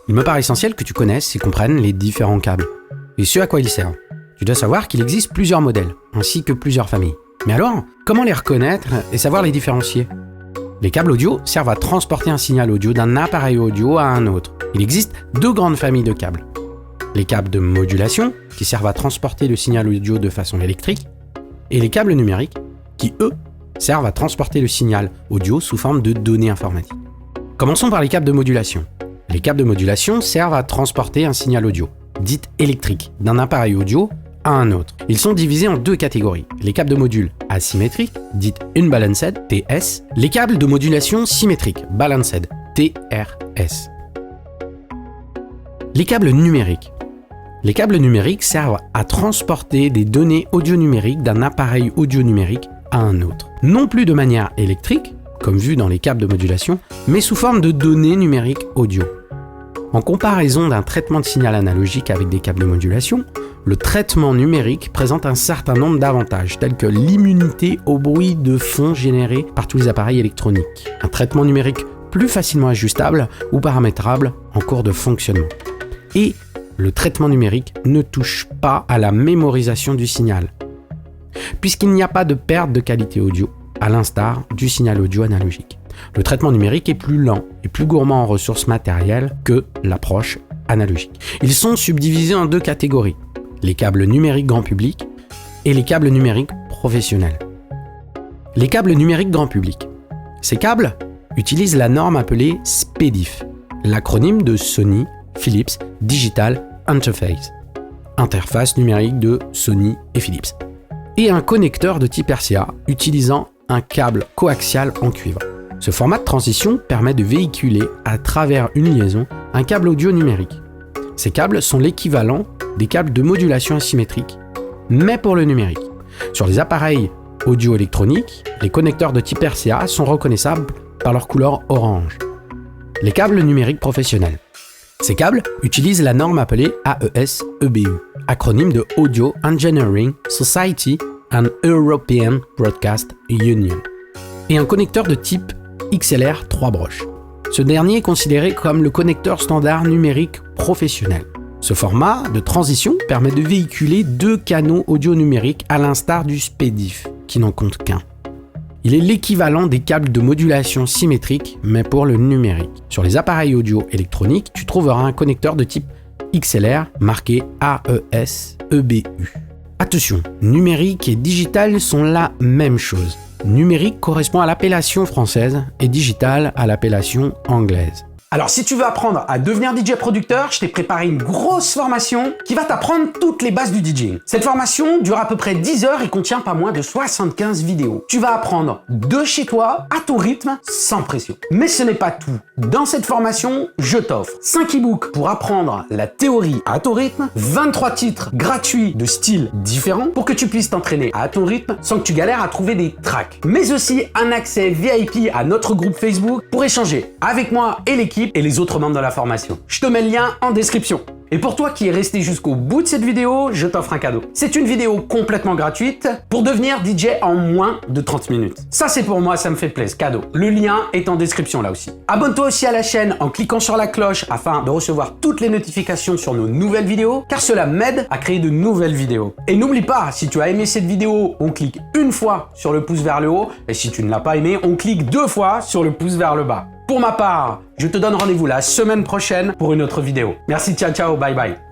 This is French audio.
Il me paraît essentiel que tu connaisses et comprennes les différents câbles et ce à quoi ils servent. Tu dois savoir qu'il existe plusieurs modèles, ainsi que plusieurs familles. Mais alors, comment les reconnaître et savoir les différencier ? Les câbles audio servent à transporter un signal audio d'un appareil audio à un autre. Il existe deux grandes familles de câbles. Les câbles de modulation, qui servent à transporter le signal audio de façon électrique, et les câbles numériques, qui, eux, servent à transporter le signal audio sous forme de données informatiques. Commençons par les câbles de modulation. Les câbles de modulation servent à transporter un signal audio, dit électrique, d'un appareil audio à un autre. Ils sont divisés en deux catégories. Les câbles de module asymétriques, dit unbalanced, TS, les câbles de modulation symétrique, balanced, TRS. Les câbles numériques. Les câbles numériques servent à transporter des données audio numériques d'un appareil audio numérique à un autre. Non plus de manière électrique, comme vu dans les câbles de modulation, mais sous forme de données numériques audio. En comparaison d'un traitement de signal analogique avec des câbles de modulation, le traitement numérique présente un certain nombre d'avantages, tels que l'immunité au bruit de fond généré par tous les appareils électroniques, un traitement numérique plus facilement ajustable ou paramétrable en cours de fonctionnement. Et le traitement numérique ne touche pas à la mémorisation du signal, puisqu'il n'y a pas de perte de qualité audio, à l'instar du signal audio analogique. Le traitement numérique est plus lent et plus gourmand en ressources matérielles que l'approche analogique. Ils sont subdivisés en deux catégories, les câbles numériques grand public et les câbles numériques professionnels. Les câbles numériques grand public. Ces câbles utilisent la norme appelée SPDIF, l'acronyme de Sony Philips Digital Interface, interface numérique de Sony et Philips, et un connecteur de type RCA utilisant un câble coaxial en cuivre. Ce format de transition permet de véhiculer à travers une liaison un câble audio numérique. Ces câbles sont l'équivalent des câbles de modulation asymétrique, mais pour le numérique. Sur les appareils audio électroniques, les connecteurs de type RCA sont reconnaissables par leur couleur orange. Les câbles numériques professionnels. Ces câbles utilisent la norme appelée AES-EBU, acronyme de Audio Engineering Society and European Broadcast Union, et un connecteur de type XLR 3 broches. Ce dernier est considéré comme le connecteur standard numérique professionnel. Ce format de transition permet de véhiculer deux canaux audio numériques à l'instar du SPDIF, qui n'en compte qu'un. Il est l'équivalent des câbles de modulation symétrique, mais pour le numérique. Sur les appareils audio électroniques, tu trouveras un connecteur de type XLR marqué AES-EBU. Attention, numérique et digital sont la même chose. Numérique correspond à l'appellation française et digital à l'appellation anglaise. Alors si tu veux apprendre à devenir DJ producteur, je t'ai préparé une grosse formation qui va t'apprendre toutes les bases du DJing. Cette formation dure à peu près 10 heures et contient pas moins de 75 vidéos. Tu vas apprendre de chez toi, à ton rythme, sans pression. Mais ce n'est pas tout. Dans cette formation, je t'offre 5 e-books pour apprendre la théorie à ton rythme, 23 titres gratuits de styles différents pour que tu puisses t'entraîner à ton rythme sans que tu galères à trouver des tracks. Mais aussi un accès VIP à notre groupe Facebook pour échanger avec moi et l'équipe et les autres membres de la formation. Je te mets le lien en description. Et pour toi qui es resté jusqu'au bout de cette vidéo, je t'offre un cadeau. C'est une vidéo complètement gratuite pour devenir DJ en moins de 30 minutes. Ça c'est pour moi, ça me fait plaisir, cadeau. Le lien est en description là aussi. Abonne-toi aussi à la chaîne en cliquant sur la cloche afin de recevoir toutes les notifications sur nos nouvelles vidéos, car cela m'aide à créer de nouvelles vidéos. Et n'oublie pas, si tu as aimé cette vidéo, on clique une fois sur le pouce vers le haut, et si tu ne l'as pas aimé, on clique 2 fois sur le pouce vers le bas. Pour ma part, je te donne rendez-vous la semaine prochaine pour une autre vidéo. Merci, ciao, ciao, bye bye.